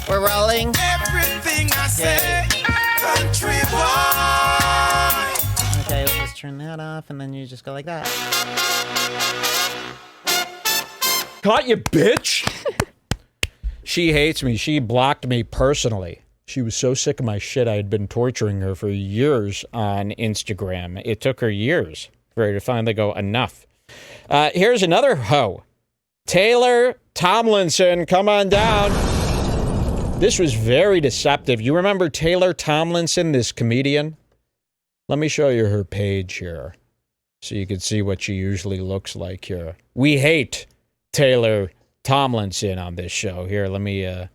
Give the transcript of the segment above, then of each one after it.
We're rolling. Everything I say, country boy. Okay, let's turn that off, and then you just go like that. Caught you, bitch! She hates me. She blocked me personally. She was so sick of my shit, I had been torturing her for years on Instagram. It took her years for her to finally go, enough. Here's another hoe. Taylor Tomlinson, come on down. This was very deceptive. You remember Taylor Tomlinson, this comedian? Let me show you her page here so you can see what she usually looks like here. We hate Taylor Tomlinson on this show. Here, let me, how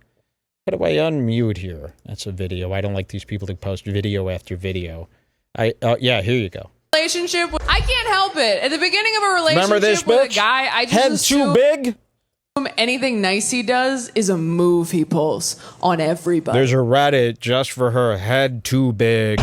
do I unmute here? That's a video. I don't like these people who post video after video. Yeah, here you go. Relationship. I can't help it. At the beginning of a relationship Remember this with bitch? a guy, I just Head assume too big? anything nice he does is a move he pulls on everybody. There's a Reddit just for her. Head too big.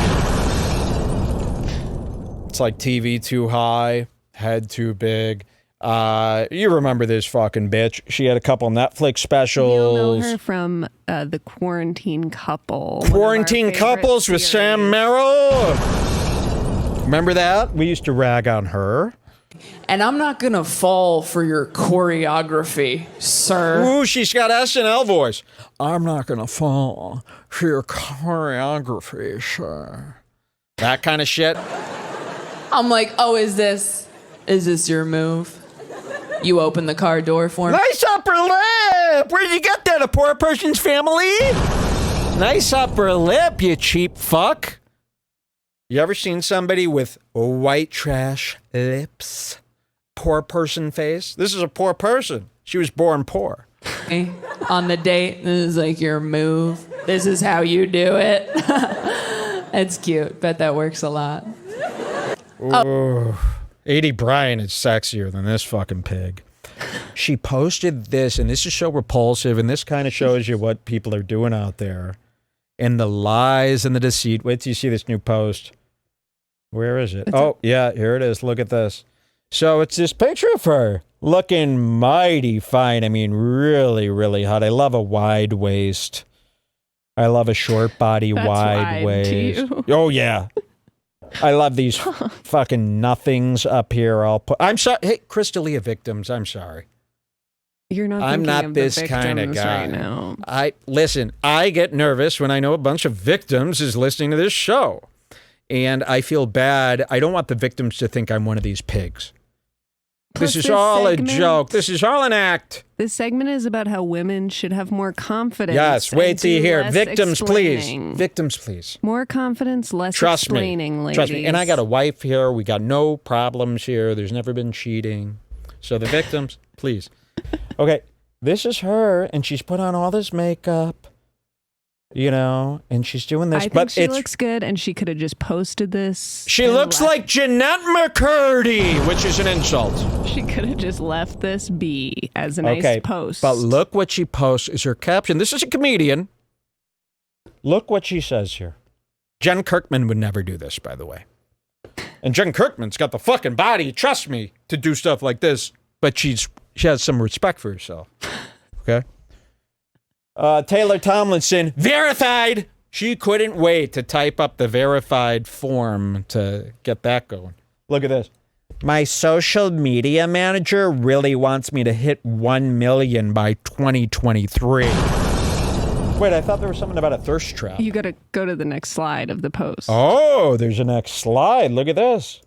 It's like TV too high, head too big. You remember this fucking bitch. She had a couple Netflix specials. You'll know her from the Quarantine Couple. Quarantine Couples with Sam Merrill. Remember that? We used to rag on her. And I'm not gonna fall for your choreography, sir. Ooh, she's got SNL voice. I'm not gonna fall for your choreography, sir. That kind of shit. I'm like, oh, is this your move? You open the car door for me? Nice upper lip! Where'd you get that? A poor person's family? Nice upper lip, you cheap fuck. You ever seen somebody with white trash lips? Poor person face? This is a poor person. She was born poor. On the date, this is like your move. This is how you do it. It's cute. Bet that works a lot. Oh. 80 Bryan is sexier than this fucking pig. She posted this, and this is so repulsive, and this kind of shows you what people are doing out there. And the lies and the deceit. Wait till you see this new post. Where is it? Oh, yeah, here it is. Look at this. So it's this picture of her looking mighty fine. I mean, really, really hot. I love a wide waist. I love a short body, wide waist. Oh, yeah. I love these fucking nothings up here. I'm sorry. Hey, Crystalia victims, I'm sorry. You're not. I'm not of this the kind of guy. right now. Listen. I get nervous when I know a bunch of victims is listening to this show, and I feel bad. I don't want the victims to think I'm one of these pigs. Plus, this is all a joke. This is all an act. This segment is about how women should have more confidence. Yes, wait till you hear. less Victims, explaining. please. Victims, please. More confidence, less Trust explaining, me. ladies. Trust me. And I got a wife here. We got no problems here. There's never been cheating. So the victims, please. Okay, this is her, and she's put on all this makeup, you know, and she's doing this. I think she looks good, and she could have just posted this. She looks like Jeanette McCurdy, which is an insult. She could have just left this be as a nice post. But look what she posts is her caption. This is a comedian. Look what she says here. Jen Kirkman would never do this, by the way. And Jen Kirkman's got the fucking body, trust me, to do stuff like this. But she has some respect for herself. Okay? Taylor Tomlinson, verified. She couldn't wait to type up the verified form to get that going. Look at this. My social media manager really wants me to hit 1 million by 2023. Wait, I thought there was something about a thirst trap. You got to go to the next slide of the post. Oh, there's a next slide. Look at this.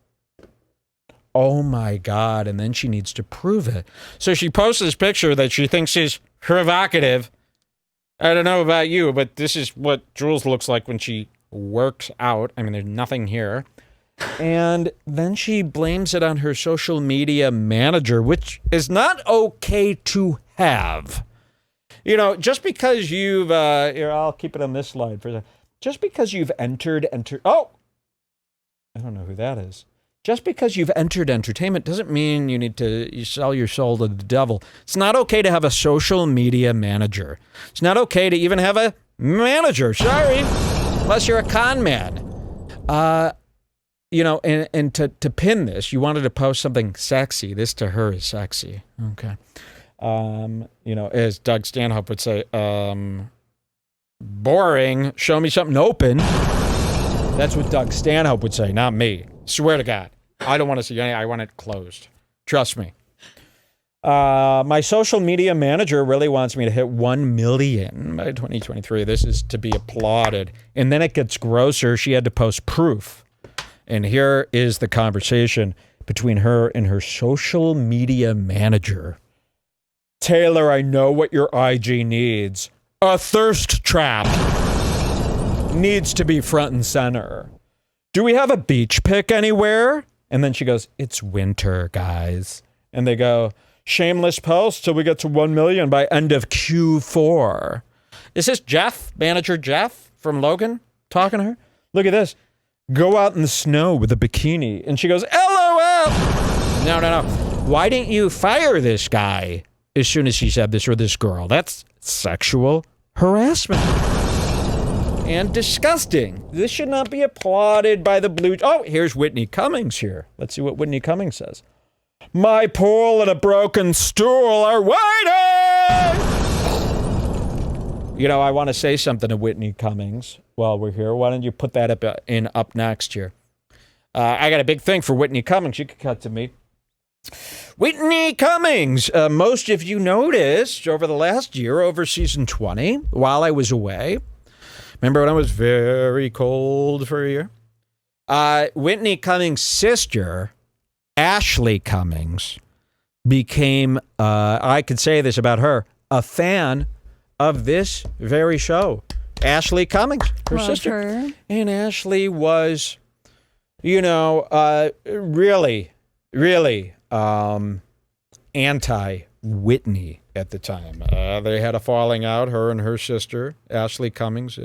Oh my God. And then she needs to prove it. So she posts this picture that she thinks is provocative. I don't know about you, but this is what Jules looks like when she works out. I mean, there's nothing here. And then she blames it on her social media manager, which is not okay to have. You know, just because you've, here, I'll keep it on this slide for a second. Just because you've entered, oh, I don't know who that is. Just because you've entered entertainment doesn't mean you sell your soul to the devil. It's not okay to have a social media manager. It's not okay to even have a manager. Sorry. Unless you're a con man. You know, and to pin this, you wanted to post something sexy. This to her is sexy. Okay. You know, as Doug Stanhope would say, Boring. Show me something open. That's what Doug Stanhope would say, not me. Swear to God. I don't want to see any. I want it closed. Trust me. My social media manager really wants me to hit 1 million by 2023. This is to be applauded. And then it gets grosser. She had to post proof. And here is the conversation between her and her social media manager. Taylor, I know what your IG needs. A thirst trap needs to be front and center. Do we have a beach pic anywhere? And then she goes, it's winter, guys. And they go, shameless post till we get to 1 million by end of Q4. Is this Jeff, manager Jeff from Logan, talking to her? Look at this. Go out in the snow with a bikini. And she goes, LOL. No. Why didn't you fire this guy as soon as she said this, or this girl? That's sexual harassment. And disgusting. This should not be applauded by the blue. Oh, here's Whitney Cummings here. Let's see what Whitney Cummings says. My pole and a broken stool are waiting! You know, I want to say something to Whitney Cummings while we're here. Why don't you put that up next here? I got a big thing for Whitney Cummings. You can cut to me. Whitney Cummings. Most of you noticed over the last year, over season 20, while I was away. Remember when I was very cold for a year? Whitney Cummings' sister, Ashley Cummings, became, I could say this about her, a fan of this very show. Ashley Cummings, her sister. Her. And Ashley was, really anti-Whitney at the time. They had a falling out, her and her sister, Ashley Cummings.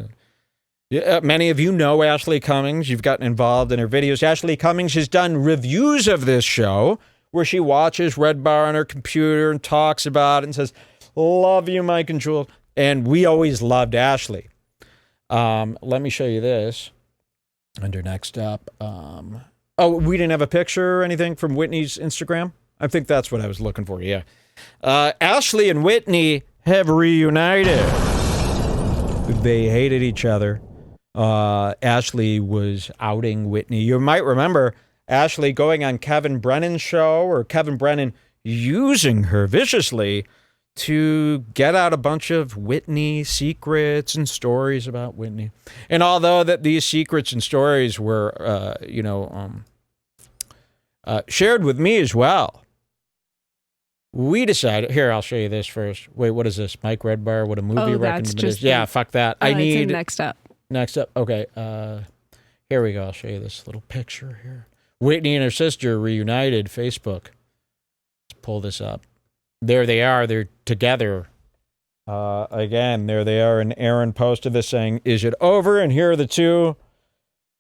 Many of you know Ashley Cummings. You've gotten involved in her videos. Ashley Cummings has done reviews of this show where she watches REDBAR on her computer and talks about it and says, love you, Mike and Jewel. And we always loved Ashley. Let me show you this. Under next up. We didn't have a picture or anything from Whitney's Instagram? I think that's what I was looking for, yeah. Ashley and Whitney have reunited. They hated each other. Ashley was outing Whitney. You might remember Ashley going on Kevin Brennan's show, or Kevin Brennan using her viciously to get out a bunch of Whitney secrets and stories about Whitney. And although that these secrets and stories were, shared with me as well, we decided, here, I'll show you this first. Wait, what is this? Mike REDBAR, what a movie recommendation. Yeah, fuck that. I need... next up. Next up. Okay. Here we go. I'll show you this little picture here. Whitney and her sister reunited. Facebook. Let's pull this up. There they are. They're together. Again, there they are. And Aaron posted this saying, is it over? And here are the two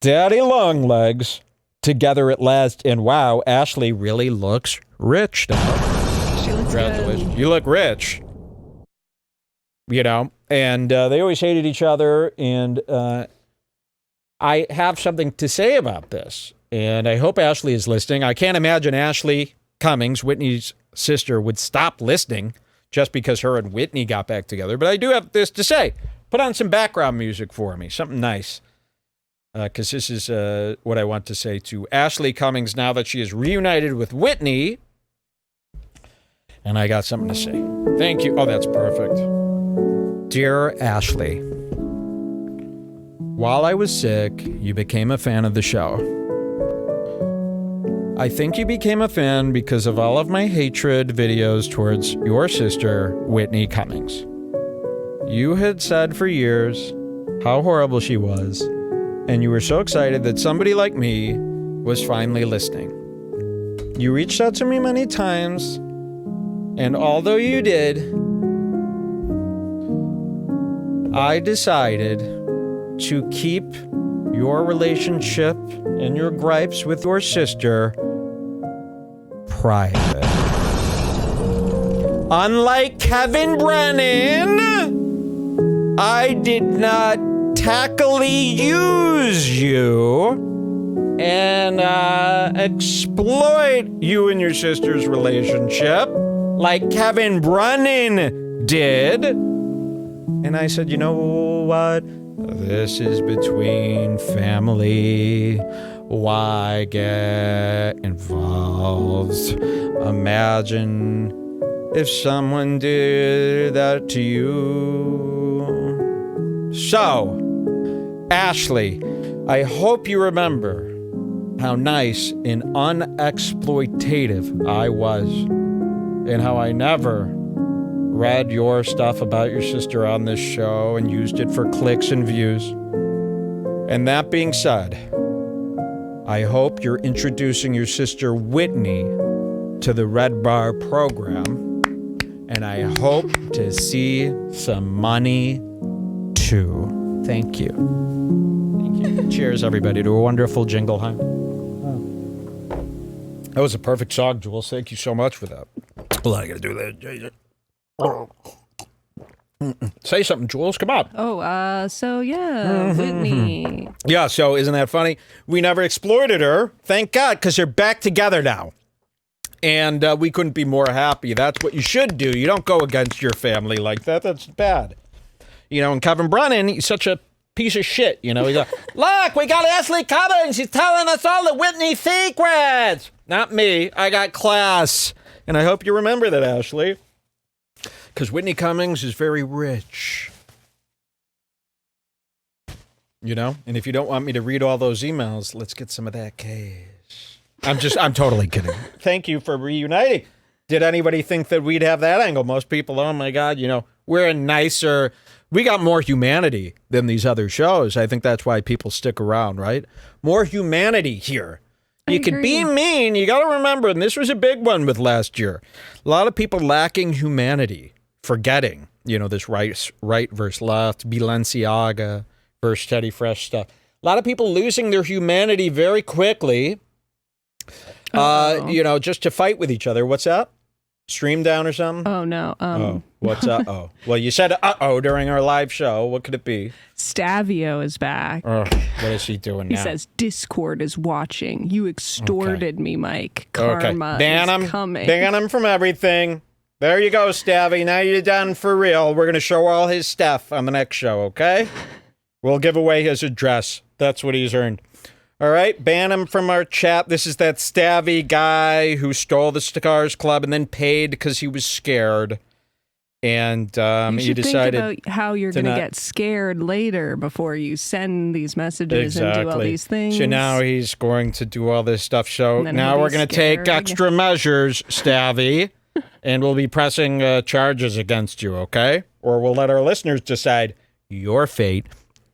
daddy long legs together at last. And wow, Ashley really looks rich now. She looks Congratulations. good. You look rich. And they always hated each other. And I have something to say about this. And I hope Ashley is listening. I can't imagine Ashley Cummings, Whitney's sister, would stop listening just because her and Whitney got back together. But I do have this to say. Put on some background music for me. Something nice. Because this is what I want to say to Ashley Cummings now that she is reunited with Whitney. And I got something to say. Thank you. Oh, that's perfect. Dear Ashley, while I was sick, you became a fan of the show. I think you became a fan because of all of my hatred videos towards your sister, Whitney Cummings. You had said for years how horrible she was, and you were so excited that somebody like me was finally listening. You reached out to me many times, and although you did, I decided to keep your relationship and your gripes with your sister private. Unlike Kevin Brennan, I did not tackily use you and exploit you and your sister's relationship like Kevin Brennan did. And I said, you know what? This is between family. Why get involved? Imagine if someone did that to you. So, Ashley, I hope you remember how nice and unexploitative I was, and how I never read your stuff about your sister on this show and used it for clicks and views. And that being said, I hope you're introducing your sister Whitney to the REDBAR program, and I hope to see some money too. Thank you. Thank you. Cheers, everybody, to a wonderful jingle, huh? That was a perfect song, Jules. Thank you so much for that. Well, I gotta do that. Say something, Jules. Come on. Whitney. Yeah, so isn't that funny? We never exploited her. Thank God, because they're back together now. And we couldn't be more happy. That's what you should do. You don't go against your family like that. That's bad. You know, and Kevin Brennan, he's such a piece of shit. You know, he's like, look, we got Ashley Cummings. She's telling us all the Whitney secrets. Not me. I got class. And I hope you remember that, Ashley. Because Whitney Cummings is very rich. You know? And if you don't want me to read all those emails, let's get some of that cash. I'm totally kidding. Thank you for reuniting. Did anybody think that we'd have that angle? Most people, oh my God, you know, we're a nicer, we got more humanity than these other shows. I think that's why people stick around, right? More humanity here. You could be mean. You got to remember, and this was a big one with last year. A lot of people lacking humanity, forgetting, you know, this right versus left, Balenciaga versus Teddy Fresh stuff. A lot of people losing their humanity very quickly, you know, just to fight with each other. What's that? Stream down or something? Oh, no. What's uh-oh? Well, you said uh-oh during our live show. What could it be? Stavio is back. Oh, what is he doing now? He says, Discord is watching. You extorted me, Mike. Karma is coming. Ban him from everything. There you go, Stavy. Now you're done for real. We're going to show all his stuff on the next show, okay? We'll give away his address. That's what he's earned. All right, ban him from our chat. This is that Stavy guy who stole the Stars Club and then paid because he was scared. And you decided think about how you're going to get scared later before you send these messages and do all these things. So now he's going to do all this stuff. So now we're going to take extra measures, Stavy, and we'll be pressing charges against you, okay? Or we'll let our listeners decide your fate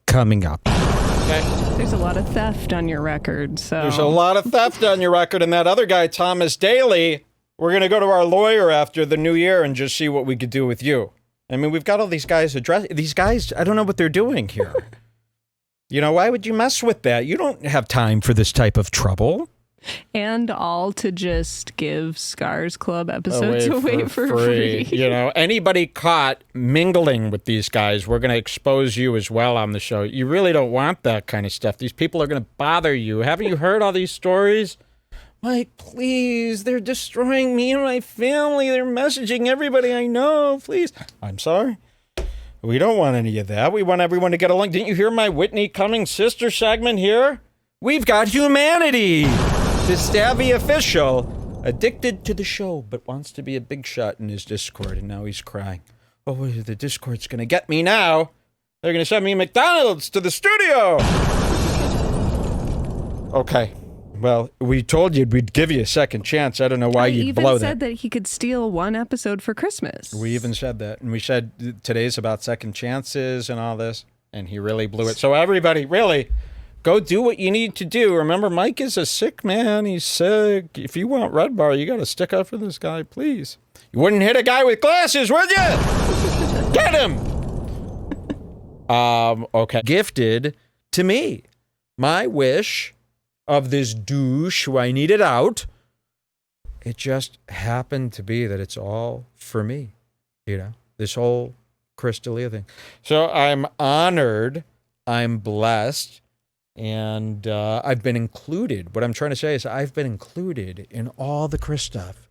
coming up. Okay? There's a lot of theft on your record, so... There's a lot of theft on your record, and that other guy, Thomas Daly, we're going to go to our lawyer after the new year and just see what we could do with you. I mean, we've got all these guys These guys, I don't know what they're doing here. You know, why would you mess with that? You don't have time for this type of trouble. And all to just give Scars Club episodes away for free. You know, anybody caught mingling with these guys, we're going to expose you as well on the show. You really don't want that kind of stuff. These people are going to bother you. Haven't you heard all these stories? Mike, please, they're destroying me and my family. They're messaging everybody I know. Please. I'm sorry. We don't want any of that. We want everyone to get along. Didn't you hear my Whitney Cummings sister segment here? We've got humanity. The Stavy official, addicted to the show, but wants to be a big shot in his Discord, and now he's crying. Oh, the Discord's going to get me now. They're going to send me McDonald's to the studio. Okay. Well, we told you we'd give you a second chance. I don't know why you'd blow that. We even said that he could steal one episode for Christmas. We even said that. And we said today's about second chances and all this. And he really blew it. So everybody, really, go do what you need to do. Remember, Mike is a sick man. He's sick. If you want REDBAR, you got to stick up for this guy, please. You wouldn't hit a guy with glasses, would you? Get him! Okay. Gifted to me. My wish of this douche who I needed out. It just happened to be that it's all for me, you know, this whole Crystalia thing. So I'm honored, I'm blessed, and I've been included. What I'm trying to say is I've been included in all the Chris stuff.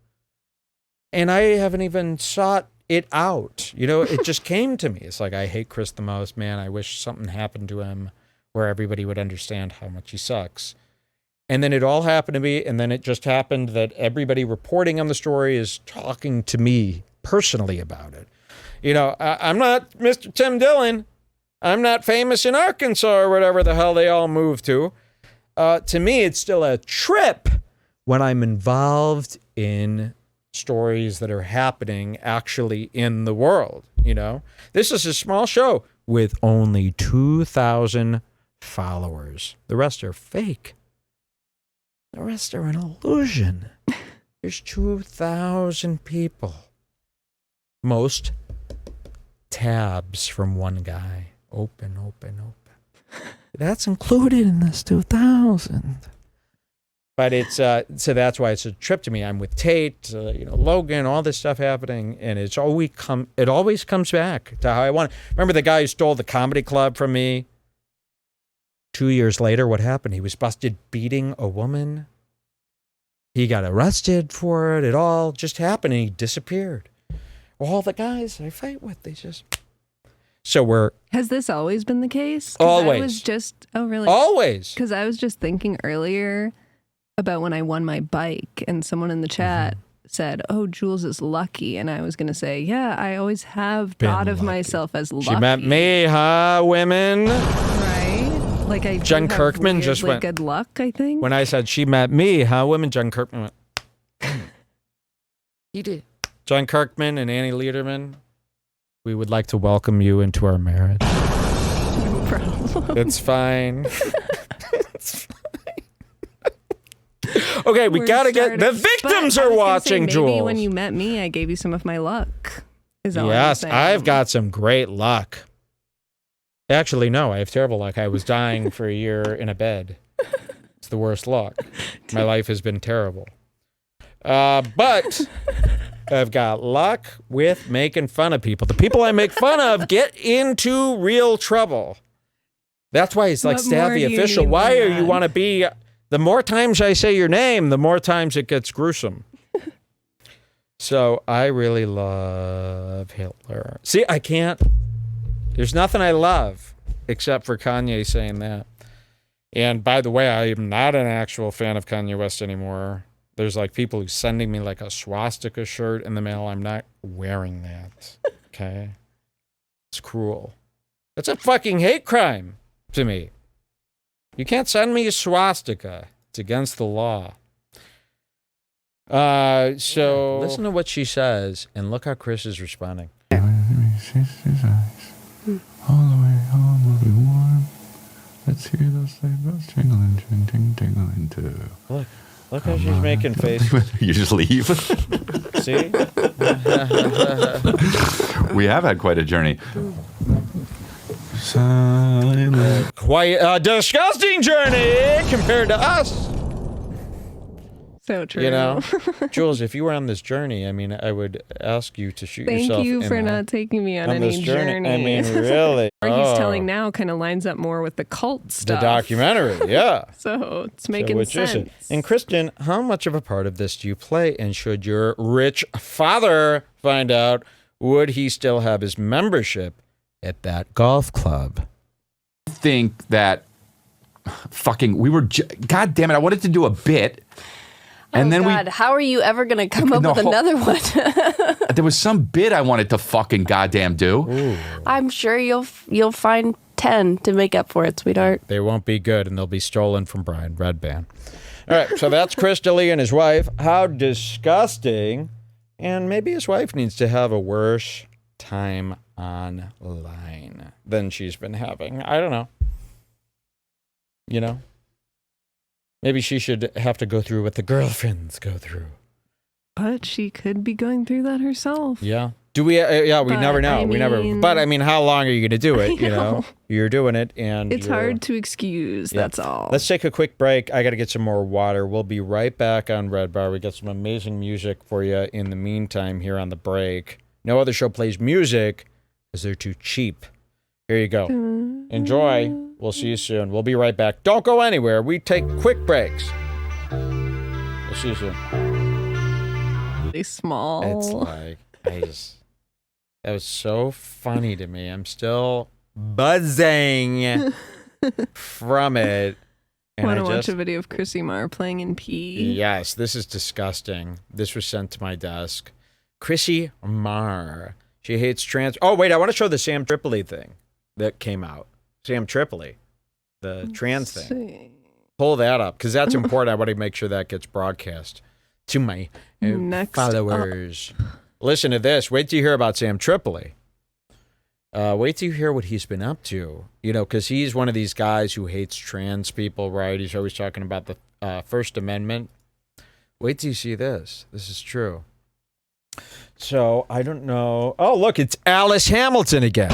And I haven't even sought it out. You know, it just came to me. It's like, I hate Chris the most, man. I wish something happened to him where everybody would understand how much he sucks. And then it all happened to me, and then it just happened that everybody reporting on the story is talking to me personally about it. You know, I'm not Mr. Tim Dillon. I'm not famous in Arkansas or whatever the hell they all moved to. To me, it's still a trip when I'm involved in stories that are happening actually in the world, you know? This is a small show with only 2,000 followers. The rest are fake. The rest are an illusion. There's 2,000 people. Most tabs from one guy. Open. That's included in this 2,000. But it's so that's why it's a trip to me. I'm with Tate, Logan, all this stuff happening, and it always comes back to how I want it. Remember the guy who stole the comedy club from me? 2 years later, what happened? He was busted beating a woman. He got arrested for it. It all just happened, and he disappeared. All the guys I fight with, they just... So Has this always been the case? Always. Oh, really? Always. Because I was just thinking earlier about when I won my bike, and someone in the chat said, "Oh, Jules is lucky," and I was going to say, "Yeah, I always have thought of myself as lucky." She met me, huh, women? Right? Like I Jen Kirkman just went good luck, I think. When I said she met me, huh, women? Jen Kirkman went. He did. Jen Kirkman and Annie Lederman. We would like to welcome you into our marriage. No problem. It's fine. It's fine. Okay, we gotta get the victims are watching, Jules. Maybe when you met me, I gave you some of my luck. Is all yes, I'm saying. I've got some great luck. Actually, no, I have terrible luck. I was dying for a year in a bed. It's the worst luck. My life has been terrible. But I've got luck with making fun of people. The people I make fun of get into real trouble. That's why it's like Stavy official. Why are you want to be... The more times I say your name, the more times it gets gruesome. So I really love Hitler. See, I can't... There's nothing I love except for Kanye saying that. And by the way, I am not an actual fan of Kanye West anymore. There's like people who sending me like a swastika shirt in the mail. I'm not wearing that. Okay? It's cruel. That's a fucking hate crime to me. You can't send me a swastika. It's against the law. So listen to what she says and look how Chris is responding. All the way home will be warm. Let's hear those sleigh bells tingling, tingling too. Look how she's making faces. You just leave. See? We have had quite a journey. Quite a disgusting journey compared to us. So true. You know, Jules, if you were on this journey, I mean, I would ask you to shoot yourself. Thank you for not taking me on any journey. I mean, really. What he's telling now kind of lines up more with the cult stuff. The documentary, yeah. So it's making sense. And Kristen, how much of a part of this do you play? And should your rich father find out, would he still have his membership at that golf club? I think that God damn it, I wanted to do a bit. And then how are you ever going to come up with another one? There was some bit I wanted to fucking goddamn do. Ooh. I'm sure you'll find 10 to make up for it, sweetheart. They won't be good, and they'll be stolen from Brian Redban. All right, so that's Chris D'Elia and his wife. How disgusting. And maybe his wife needs to have a worse time online than she's been having. I don't know. You know? Maybe she should have to go through what the girlfriends go through. But she could be going through that herself. Yeah. Do we? Yeah, we never know. But I mean, how long are you going to do it? You know, you're doing it, and it's hard to excuse. Yeah. That's all. Let's take a quick break. I got to get some more water. We'll be right back on Red Bar. We got some amazing music for you in the meantime here on the break. No other show plays music because they're too cheap. Here you go. Enjoy. We'll see you soon. We'll be right back. Don't go anywhere. We take quick breaks. We'll see you soon. Really small. It's like, That was so funny to me. I'm still buzzing from it. And Want to watch a video of Chrissy Marr playing in pee? Yes, this is disgusting. This was sent to my desk. Chrissy Marr. She hates trans. Oh, wait, I want to show the Sam Tripoli thing that came out. Sam Tripoli, the trans thing. Pull that up, because that's important. I want to make sure that gets broadcast to my followers. Listen to this. Wait till you hear about Sam Tripoli. Wait till you hear what he's been up to. You know, because he's one of these guys who hates trans people, right? He's always talking about the First Amendment. Wait till you see this. This is true. So, I don't know. Oh, look, it's Alice Hamilton again.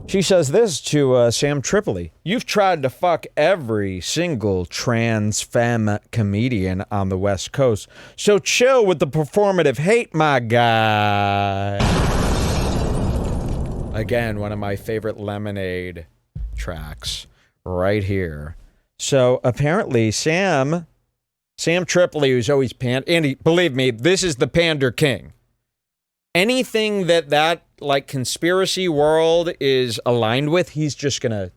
She says this to Sam Tripoli. You've tried to fuck every single trans femme comedian on the West Coast, so chill with the performative hate, my guy. Again, one of my favorite Lemonade tracks right here. So apparently Sam Tripoli, who's always and believe me, this is the pander king. Anything that like conspiracy world is aligned with, he's just gonna,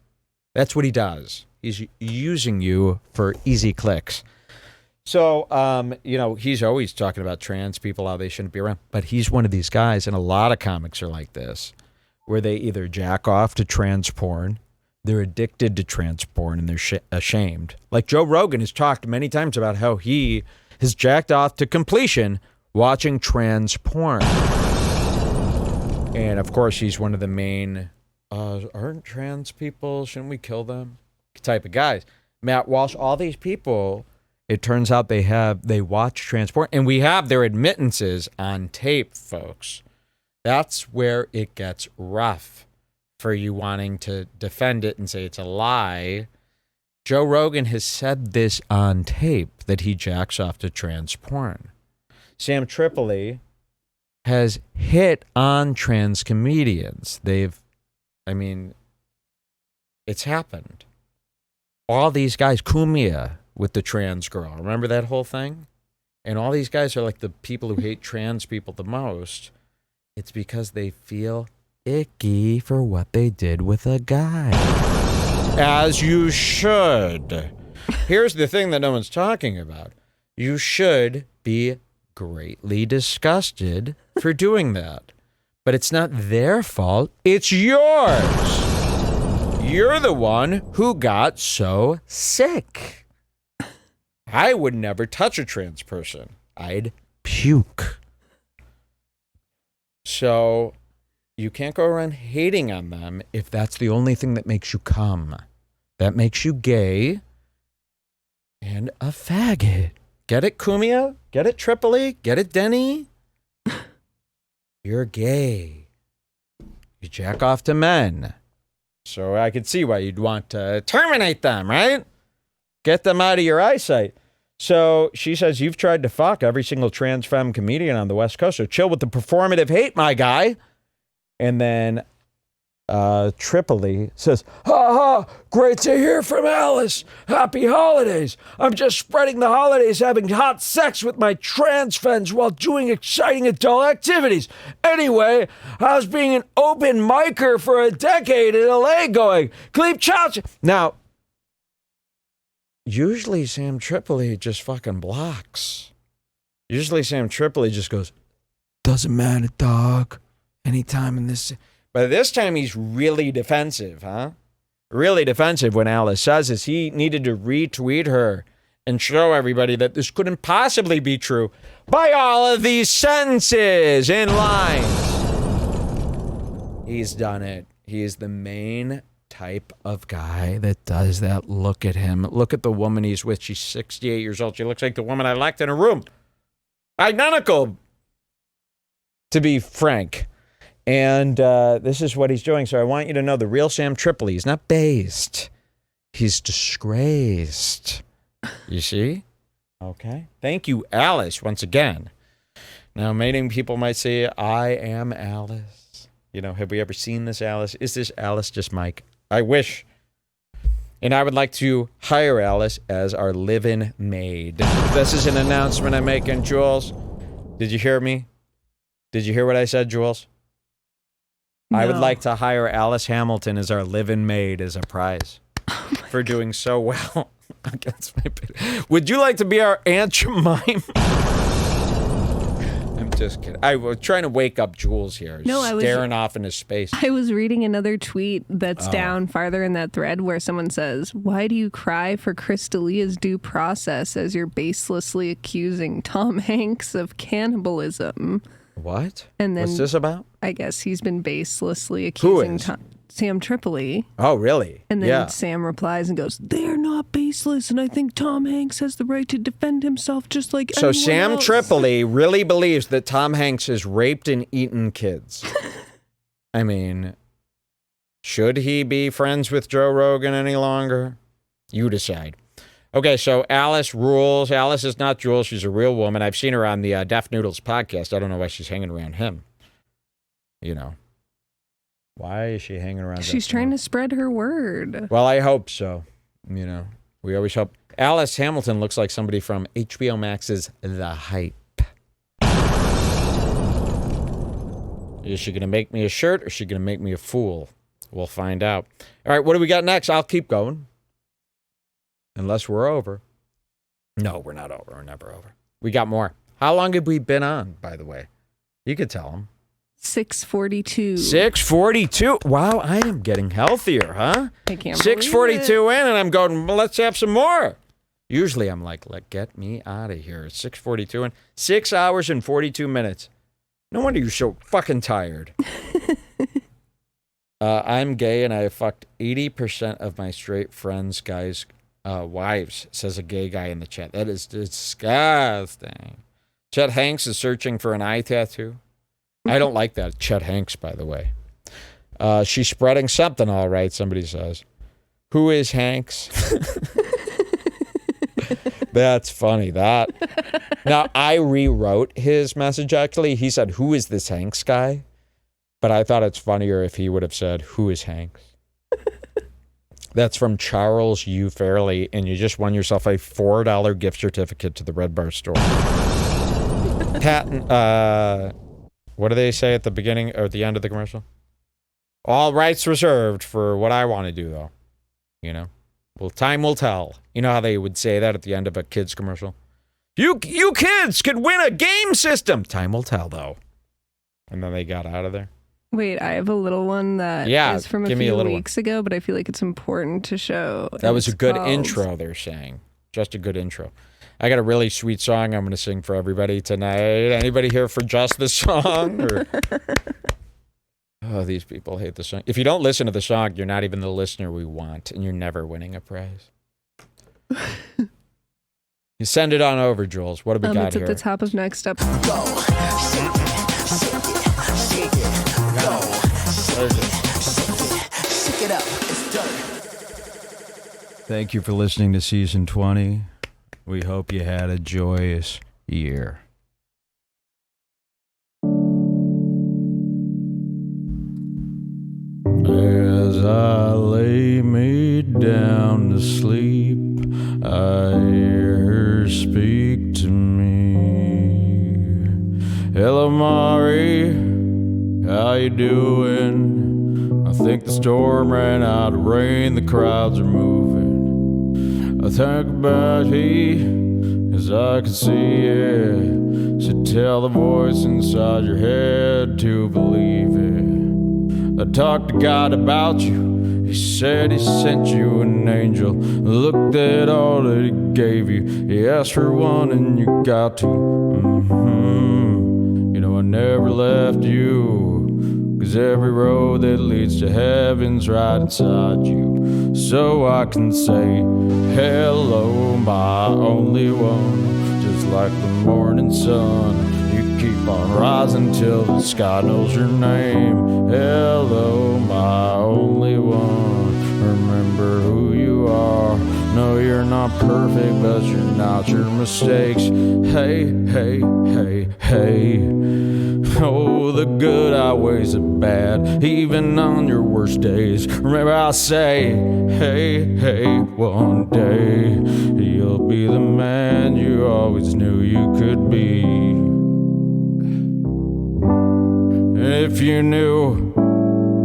that's what he does. He's using you for easy clicks. So, you know, he's always talking about trans people, how they shouldn't be around. But he's one of these guys, and a lot of comics are like this, where they either jack off to trans porn, they're addicted to trans porn, and they're ashamed. Like Joe Rogan has talked many times about how he has jacked off to completion watching trans porn. And, of course, he's one of the main, aren't trans people, shouldn't we kill them, type of guys. Matt Walsh, all these people, it turns out they watch trans porn, and we have their admittances on tape, folks. That's where it gets rough for you wanting to defend it and say it's a lie. Joe Rogan has said this on tape, that he jacks off to trans porn. Sam Tripoli has hit on trans comedians. It's happened. All these guys, Kumia with the trans girl, remember that whole thing? And all these guys are like the people who hate trans people the most. It's because they feel icky for what they did with a guy. As you should. Here's the thing that no one's talking about. You should be greatly disgusted for doing that. But it's not their fault. It's yours. You're the one who got so sick. I would never touch a trans person. I'd puke. So you can't go around hating on them if that's the only thing that makes you come. That makes you gay and a faggot. Get it, Kumia? Get it, Tripoli? Get it, Denny? You're gay. You jack off to men. So I could see why you'd want to terminate them, right? Get them out of your eyesight. So she says, you've tried to fuck every single trans femme comedian on the West Coast, so chill with the performative hate, my guy. And then Tripoli says, ha ha, great to hear from Alice. Happy holidays. I'm just spreading the holidays having hot sex with my trans friends while doing exciting adult activities. Anyway, I was being an open micer for a decade in LA going, Cleave Chouch. Now, usually Sam Tripoli just fucking blocks. Usually Sam Tripoli just goes, doesn't matter, dog. Anytime in this. But this time he's really defensive, huh? Really defensive when Alice says this. He needed to retweet her and show everybody that this couldn't possibly be true by all of these sentences and lines. He's done it. He is the main type of guy that does that. Look at him. Look at the woman he's with. She's 68 years old. She looks like the woman I locked in a room. Identical, to be frank. And this is what he's doing. So I want you to know the real Sam Tripoli is not based. He's disgraced. You see? Okay. Thank you, Alice, once again. Now, many people might say, I am Alice. You know, have we ever seen this Alice? Is this Alice just Mike? I wish. And I would like to hire Alice as our live-in maid. This is an announcement I'm making, Jules. Did you hear me? Did you hear what I said, Jules? I would No. like to hire Alice Hamilton as our live-in maid as a prize for doing so well against my bid. Would you like to be our Aunt Jemima? I'm just kidding. I was trying to wake up Jules here. No, I was- staring off into space. I was reading another tweet that's down farther in that thread where someone says, "Why do you cry for Chris D'Elia's due process as you're baselessly accusing Tom Hanks of cannibalism?" What? And then what's this about? I guess he's been baselessly Who accusing is? Sam Tripoli. Oh, really? And then yeah. Sam replies and goes, "They're not baseless, and I think Tom Hanks has the right to defend himself just like So anyone Sam else." Tripoli really believes that Tom Hanks has raped and eaten kids. I mean, should he be friends with Joe Rogan any longer? You decide. Okay, so Alice rules. Alice is not Jules. She's a real woman. I've seen her on the Deaf Noodles podcast. I don't know why she's hanging around him. You know. Why is she hanging around? She's trying to spread her word. Well, I hope so. You know, we always hope. Alice Hamilton looks like somebody from HBO Max's The Hype. Is she going to make me a shirt or is she going to make me a fool? We'll find out. All right, what do we got next? I'll keep going. Unless we're over. No, we're not over. We're never over. We got more. How long have we been on, by the way? You could tell them. 6:42. 6:42. Wow, I am getting healthier, huh? I can't 6:42 in, and I'm going, well, let's have some more. Usually I'm like, get me out of here. It's 6:42 in. 6 hours and 42 minutes. No wonder you're so fucking tired. I'm gay, and I have fucked 80% of my straight friends, guys' wives, says a gay guy in the chat. That is disgusting. Chet Hanks is searching for an eye tattoo. I don't like that. Chet Hanks, by the way. She's spreading something, all right, somebody says. Who is Hanks? That's funny. That. Now, I rewrote his message, actually. He said, who is this Hanks guy? But I thought it's funnier if he would have said, who is Hanks? That's from Charles U. Fairley, and you just won yourself a $4 gift certificate to the Red Bar store. Patent, what do they say at the beginning or at the end of the commercial? All rights reserved for what I want to do, though. You know? Well, time will tell. You know how they would say that at the end of a kid's commercial? You kids could win a game system. Time will tell, though. And then they got out of there. Wait, I have a little one that is from a few weeks ago, but I feel like it's important to show. That was a good called... intro, they're saying. Just a good intro. I got a really sweet song I'm going to sing for everybody tonight. Anybody here for just the song? Or... Oh, these people hate the song. If you don't listen to the song, you're not even the listener we want, and you're never winning a prize. You send it on over, Jules. What do we got it's here? at the top of next up. Thank you for listening to Season 20. We hope you had a joyous year. As I lay me down to sleep, I hear her speak to me. Hello, Mari, how you doing? I think the storm ran out of rain, the crowds are moving. I think about he as I can see it. So tell the voice inside your head to believe it. I talked to God about you. He said he sent you an angel. Looked at all that he gave you. He asked for one and you got two. You know I never left you, 'cause every road that leads to heaven's right inside you. So I can say, hello, my only one. Just like the morning sun, you keep on rising till the sky knows your name. Hello, my only one. Remember who you are. No, you're not perfect, but you're not your mistakes. Hey, hey, hey, hey. Oh, the good outweighs the bad, even on your worst days. Remember I say, hey, hey, one day you'll be the man you always knew you could be. if you knew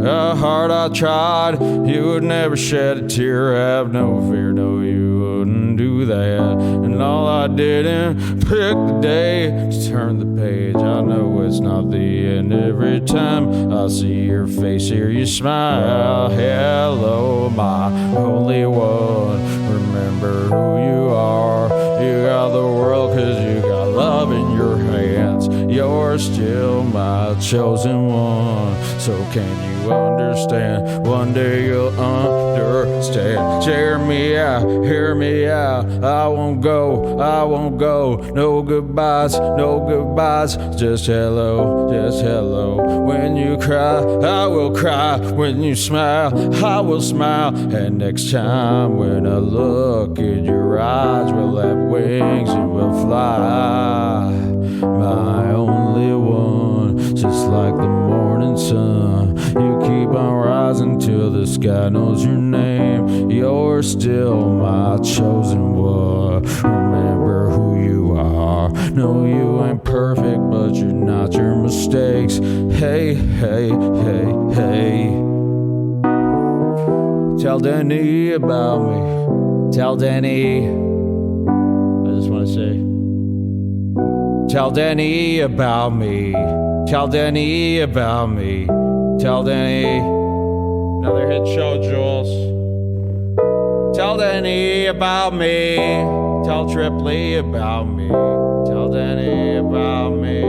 how hard I tried, you would never shed a tear. Have no fear, no, you wouldn't do that. And all I didn't pick the day to turn the page. I know it's not the end. Every time I see your face, hear you smile. Hello, my only one. Remember who you are. You got the world 'cause you got love in your hands. You're still my chosen one. So can you understand? One day you'll understand. Hear me out, hear me out. I won't go, I won't go. No goodbyes, no goodbyes. Just hello, just hello. When you cry, I will cry. When you smile, I will smile. And next time when I look in your eyes, we'll have wings and we'll fly. My only one, just like the morning sun. You keep on rising till the sky knows your name. You're still my chosen one. Remember who you are. No, you ain't perfect, but you're not your mistakes. Hey, hey, hey, hey. Tell Danny about me. Tell Danny. I just want to say. Tell Danny about me. Tell Danny about me. Tell Danny. Another hit show, Jules. Tell Danny about me. Tell Tripoli about me. Tell Danny about me.